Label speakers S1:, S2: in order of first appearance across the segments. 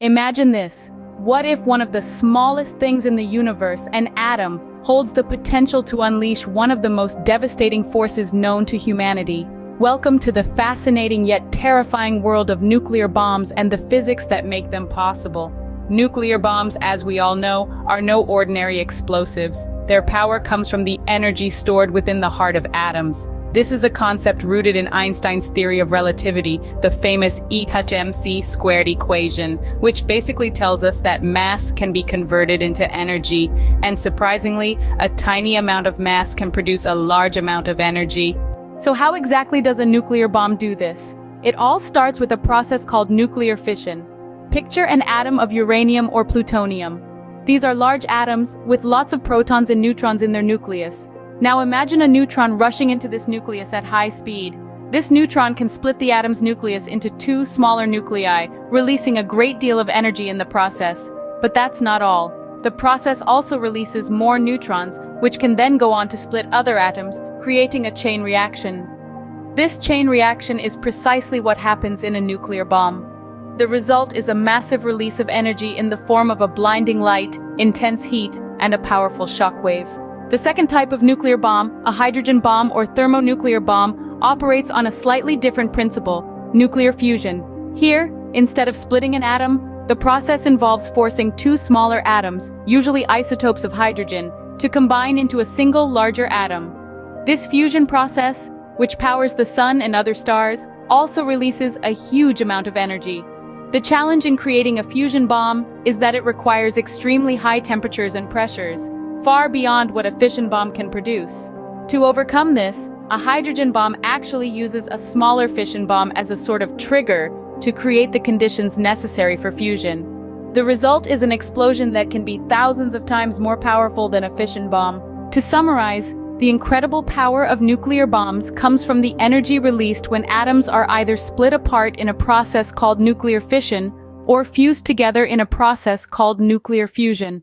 S1: Imagine this. What if one of the smallest things in the universe, an atom, holds the potential to unleash one of the most devastating forces known to humanity? Welcome to the fascinating yet terrifying world of nuclear bombs and the physics that make them possible. Nuclear bombs, as we all know, are no ordinary explosives. Their power comes from the energy stored within the heart of atoms. This is a concept rooted in Einstein's theory of relativity, the famous E/mc² equation, which basically tells us that mass can be converted into energy, and surprisingly, a tiny amount of mass can produce a large amount of energy. So how exactly does a nuclear bomb do this? It all starts with a process called nuclear fission. Picture an atom of uranium or plutonium. These are large atoms with lots of protons and neutrons in their nucleus. Now imagine a neutron rushing into this nucleus at high speed. This neutron can split the atom's nucleus into two smaller nuclei, releasing a great deal of energy in the process. But that's not all. The process also releases more neutrons, which can then go on to split other atoms, creating a chain reaction. This chain reaction is precisely what happens in a nuclear bomb. The result is a massive release of energy in the form of a blinding light, intense heat, and a powerful shockwave. The second type of nuclear bomb, a hydrogen bomb or thermonuclear bomb, operates on a slightly different principle, nuclear fusion. Here, instead of splitting an atom, the process involves forcing two smaller atoms, usually isotopes of hydrogen, to combine into a single larger atom. This fusion process, which powers the sun and other stars, also releases a huge amount of energy. The challenge in creating a fusion bomb is that it requires extremely high temperatures and pressures, far beyond what a fission bomb can produce. To overcome this, a hydrogen bomb actually uses a smaller fission bomb as a sort of trigger to create the conditions necessary for fusion. The result is an explosion that can be thousands of times more powerful than a fission bomb. To summarize, the incredible power of nuclear bombs comes from the energy released when atoms are either split apart in a process called nuclear fission or fused together in a process called nuclear fusion.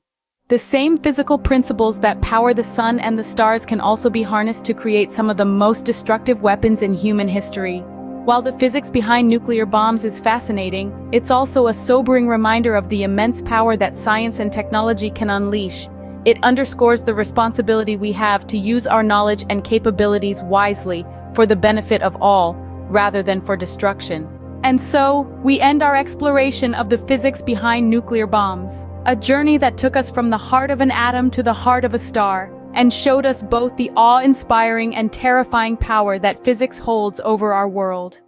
S1: The same physical principles that power the sun and the stars can also be harnessed to create some of the most destructive weapons in human history. While the physics behind nuclear bombs is fascinating, it's also a sobering reminder of the immense power that science and technology can unleash. It underscores the responsibility we have to use our knowledge and capabilities wisely for the benefit of all, rather than for destruction. And so, we end our exploration of the physics behind nuclear bombs. A journey that took us from the heart of an atom to the heart of a star, and showed us both the awe-inspiring and terrifying power that physics holds over our world.